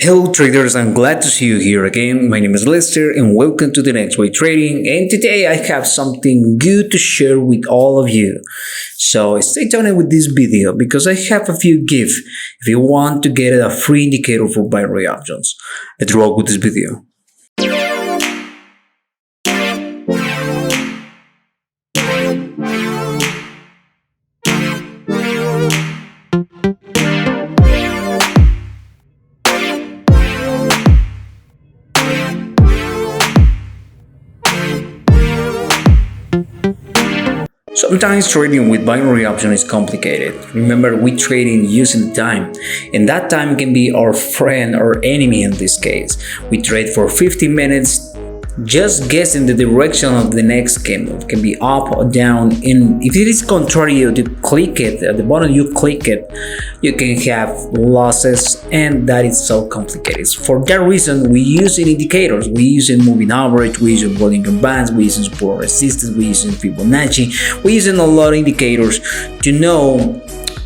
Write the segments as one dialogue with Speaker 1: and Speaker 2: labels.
Speaker 1: Hello traders, I'm glad to see you here again. My name is Lester and welcome to the Next Way Trading, and today I have something good to share with all of you. So stay tuned with this video because I have a few gifts if you want to get a free indicator for binary options. Let's roll with this video. Sometimes trading with binary option is complicated. Remember, we trading using time, and that time can be our friend or enemy in this case. We trade for 50 minutes just guessing the direction of the next candle. It can be up or down, and if it is contrary, you click it at the bottom, you click it, you can have losses, and that is so complicated. For that reason, we use indicators. We use moving average, we use Bollinger Bands, we use support resistance, we use Fibonacci, we use a lot of indicators to know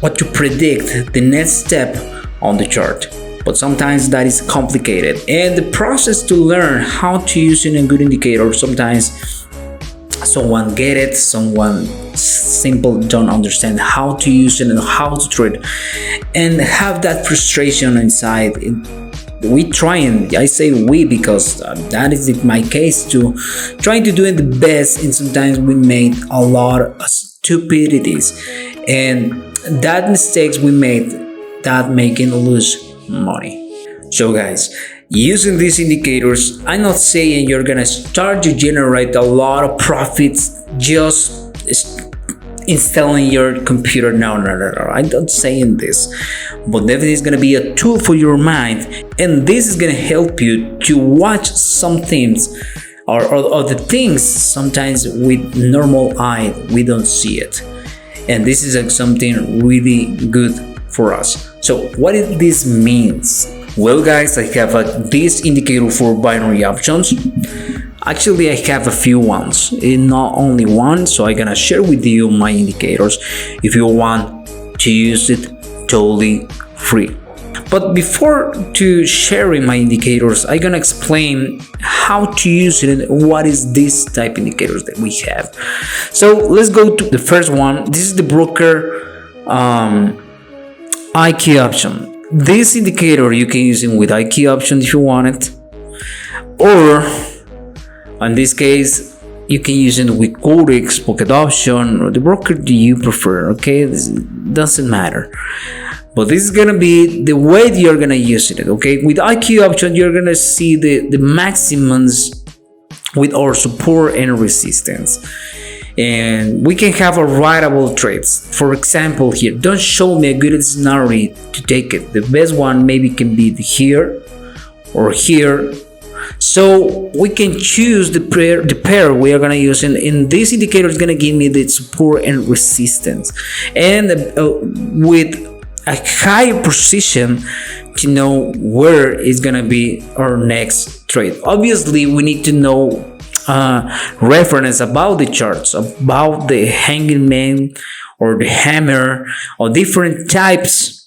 Speaker 1: what to predict the next step on the chart. But sometimes that is complicated, and the process to learn how to use a good indicator, sometimes someone get it, someone simple don't understand how to use it and how to trade, and have that frustration inside. We try, and I say we because that is my case too, trying to do it the best, and sometimes we made a lot of stupidities, and that mistakes we made that making lose money. So guys, using these indicators, I'm not saying you're gonna start to generate a lot of profits just installing your computer. No, I'm not saying this, but definitely it's gonna be a tool for your mind, and this is gonna help you to watch some things or the things sometimes with normal eye we don't see it, and this is something really good for us. So what this means? Well guys, I have this indicator for binary options. Actually, I have a few ones, not only one, so I'm gonna share with you my indicators if you want to use it totally free. But before to sharing my indicators, I'm gonna explain how to use it and what is this type of indicators that we have. So let's go to the first one. This is the broker IQ option. This indicator you can use it with IQ option if you want it, or in this case you can use it with QUOTEX, pocket option, or the broker do you prefer. Okay, this doesn't matter, but this is gonna be the way you're gonna use it. Okay, with IQ option you're gonna see the maximums with our support and resistance, and we can have a writable trades. For example, here, don't show me a good scenario to take it. The best one maybe can be here or here. So we can choose the pair we are gonna use, and this indicator is gonna give me the support and resistance, and with a higher precision to know where is gonna be our next trade. Obviously, we need to know reference about the charts, about the hanging man or the hammer, or different types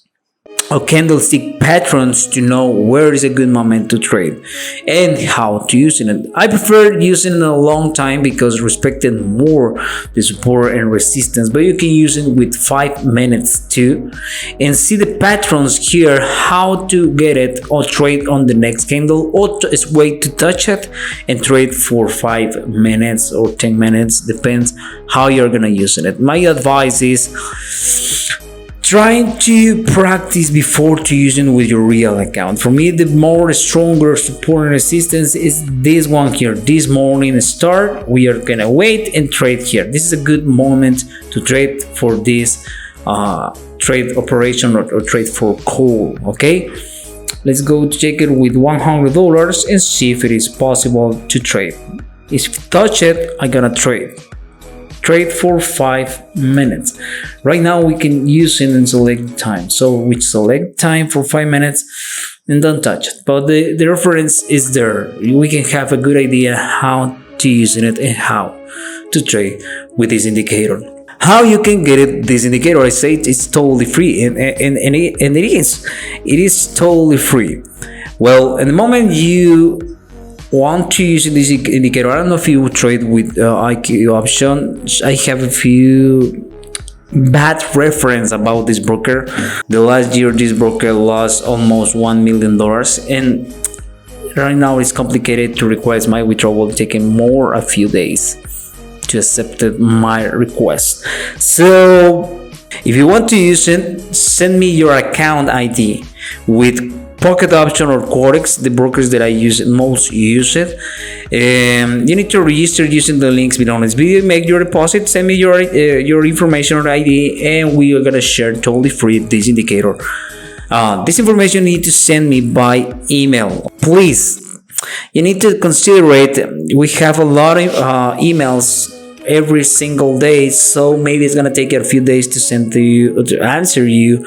Speaker 1: of candlestick patterns to know where is a good moment to trade and how to use it. I prefer using it a long time because respected more the support and resistance, but you can use it with 5 minutes too, and see the patterns here, how to get it or trade on the next candle, or wait to touch it and trade for 5 minutes or 10 minutes, depends how you're gonna use it. My advice is trying to practice before to using with your real account. For me, the more stronger support and resistance is this one here. This morning start, we are gonna wait and trade here. This is a good moment to trade for this trade operation or trade for call. Okay, let's go to check it with $100 and see if it is possible to trade. If you touch it, I'm gonna trade for 5 minutes. Right now we can use it and select time, so we select time for 5 minutes and don't touch it, but the reference is there. We can have a good idea how to use it and how to trade with this indicator. How you can get it, this indicator, I say it's totally free, and it is totally free. Well, in the moment you want to use this indicator, I don't know if you trade with IQ option. I have a few bad reference about this broker. The last year this broker lost almost $1 million, and right now it's complicated to request my withdrawal, taking more a few days to accept my request. So if you want to use it, send me your account ID with Pocket Option or QUOTEX, the brokers that I most use it. You need to register using the links below this video. Make your deposit, send me your information or ID, and we are gonna share totally free this indicator. This information you need to send me by email. Please, you need to consider it. We have a lot of emails every single day, so maybe it's gonna take a few days to send to you, to answer you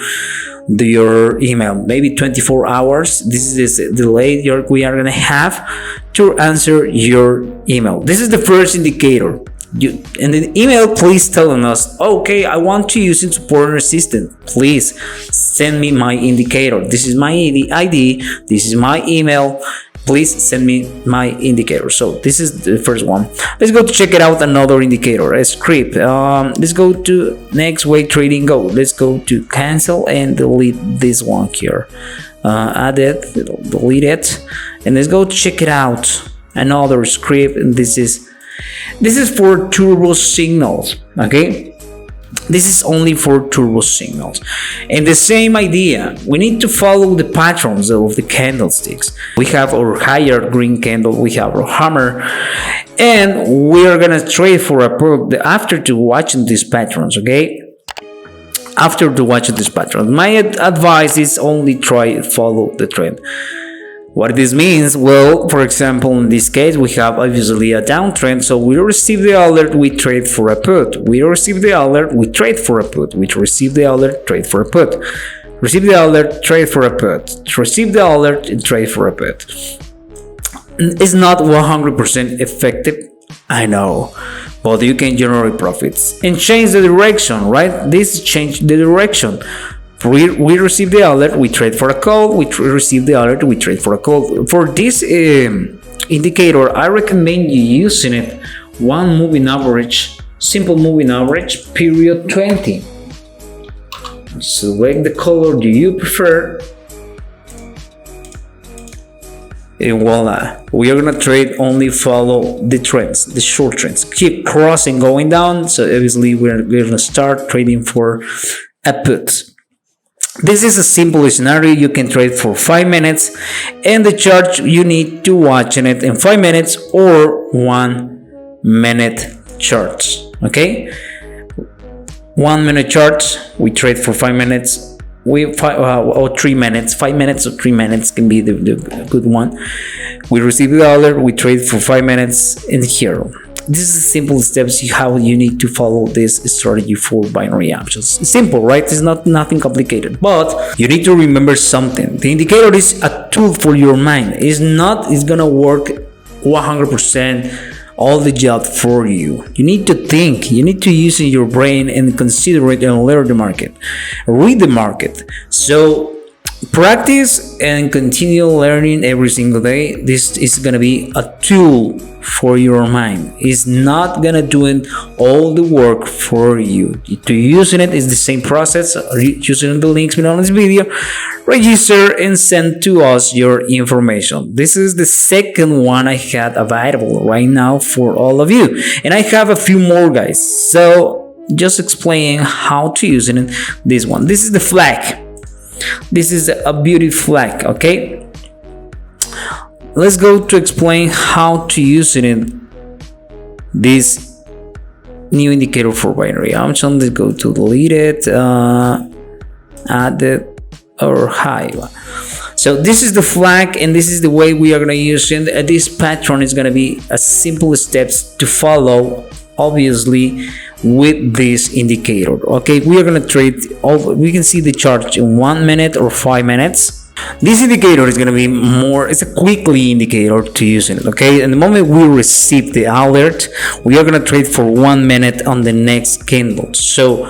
Speaker 1: your email, maybe 24 hours. This is the delay we are gonna have to answer your email. This is the first indicator. In the email, please telling us, okay, I want to use it support and assistant. Please send me my indicator. This is my ID. This is my email. Please send me my indicator. So this is the first one. Let's go to check it out. Another indicator, a script. Let's go to next way trading go. Let's go to cancel and delete this one here. Add it, delete it, and let's go check it out. Another script, and this is for turbo signals. Okay. This is only for turbo signals. And the same idea, we need to follow the patterns of the candlesticks. We have our higher green candle, we have our hammer, and we are gonna trade for a put after to watching these patterns, okay? After to watching this pattern, my advice is only try follow the trend. What this means, well, for example, in this case, we have obviously a downtrend, so we receive the alert, we trade for a put. We receive the alert, we trade for a put. We receive the alert, trade for a put. Receive the alert, trade for a put. Receive the alert, and trade for a put. It's not 100% effective, I know, but you can generate profits and change the direction, right? This change the direction. We receive the alert, we trade for a call. We receive the alert, we trade for a call. For this indicator, I recommend you using it one moving average, simple moving average, period 20. Select the color do you prefer, and voila, we are gonna trade only follow the trends, the short trends. Keep crossing going down, so obviously we're gonna start trading for a put. This is a simple scenario. You can trade for 5 minutes, and the chart you need to watch in it in 5 minutes or 1 minute charts. Okay, 1 minute charts. We trade for 5 minutes. Or 3 minutes. 5 minutes or 3 minutes can be the good one. We receive the alert. We trade for 5 minutes in here. This is the simple steps how you need to follow this strategy for binary options. It's simple, right? It's not nothing complicated, but you need to remember something. The indicator is a tool for your mind. It's gonna work 100% all the job for you. You need to think, you need to use your brain and consider it and learn the market, read the market. So practice and continue learning every single day. This is gonna be a tool for your mind. It's not gonna do all the work for you. To using it is the same process. Using the links below this video, register and send to us your information. This is the second one I had available right now for all of you, and I have a few more, guys. So just explaining how to use it. This one, this is the flag. This is a beauty flag. Okay, let's go to explain how to use it in this new indicator for binary option. Let's go to delete it, add it, or hide. So this is the flag, and this is the way we are going to use it. This pattern is going to be a simple steps to follow, obviously, with this indicator. Okay, we are going to trade we can see the chart in 1 minute or 5 minutes. This indicator is going to be it's a quickly indicator to use it. Okay, and the moment we receive the alert, we are going to trade for 1 minute on the next candle. So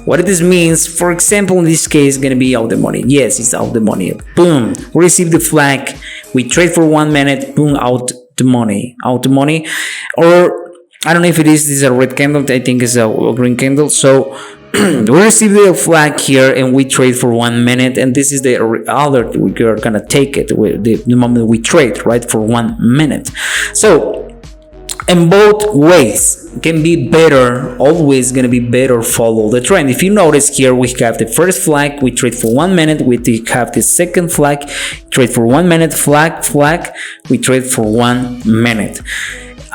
Speaker 1: What this means, for example, in this case, gonna be out the money. Yes, it's out the money. Boom, we receive the flag. We trade for 1 minute. Boom, out the money. Or I don't know if this is a red candle. I think it's a green candle. So we receive the flag here and we trade for 1 minute, and this is the alert. We're gonna take it with the moment we trade, right, for 1 minute. So in both ways can be better, always gonna be better follow the trend. If you notice here, we have the first flag, we trade for 1 minute. We have the second flag, trade for 1 minute, flag, we trade for 1 minute.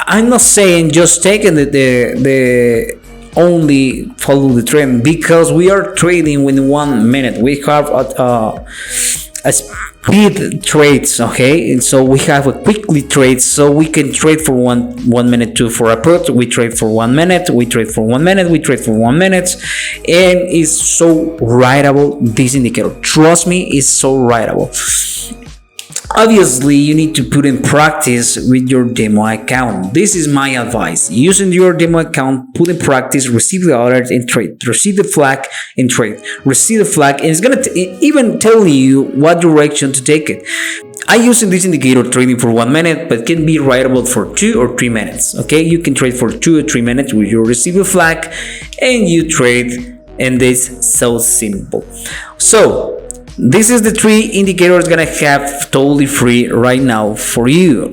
Speaker 1: I'm not saying just taking the only follow the trend, because we are trading within 1 minute. We have a speed trades, okay, and so we have a quickly trade, so we can trade for one minute too. For a put, we trade for 1 minute, we trade for 1 minute, we trade for 1 minute, and it's so writable. This indicator, trust me, is so writable. Obviously, you need to put in practice with your demo account. This is my advice. Using your demo account, put in practice, receive the alert and trade. Receive the flag and trade. Receive the flag, and it's gonna even tell you what direction to take it. I use this indicator trading for 1 minute, but can be writable for 2 or 3 minutes. Okay, you can trade for 2 or 3 minutes where you receive a flag and you trade, and this is so simple. So this is the 3 indicators gonna have totally free right now for you.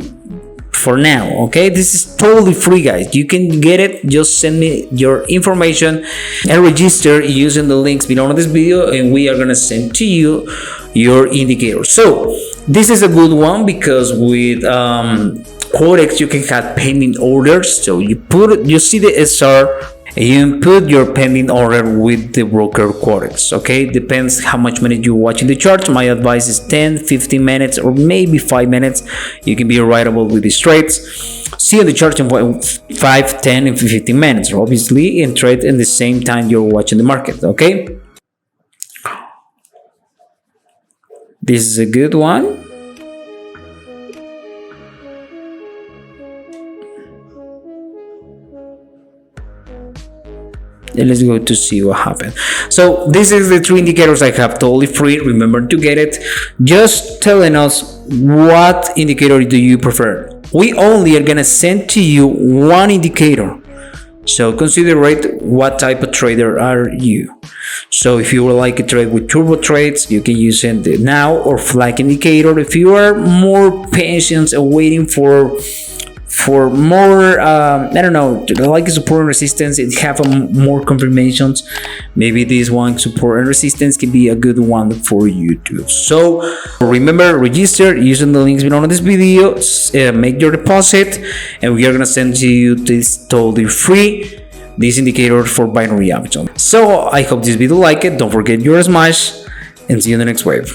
Speaker 1: For now, okay, this is totally free, guys. You can get it. Just send me your information and register using the links below this video, and we are gonna send to you your indicator. So this is a good one because with QUOTEX you can have pending orders. So you see the SR. You put your pending order with the broker QUOTEX, okay? Depends how much minutes you watch in the chart. My advice is 10, 15 minutes, or maybe 5 minutes. You can be writable with these trades. See on the chart in 5, 10, and 15 minutes, obviously, and trade in the same time you're watching the market, okay? This is a good one. And let's go to see what happened. So this is the 3 indicators I have totally free. Remember to get it. Just telling us what indicator do you prefer. We only are gonna send to you 1 indicator. So consider what type of trader are you. So if you would like to trade with turbo trades, you can use it now, or flag indicator. If you are more patient and waiting for more I don't know, like support and resistance, it have more confirmations, maybe this one, support and resistance, can be a good one for you too. So remember, register using the links below this video, make your deposit, and we are gonna send to you this totally free this indicator for binary option. So I hope this video like it. Don't forget your smash, and see you in the next wave.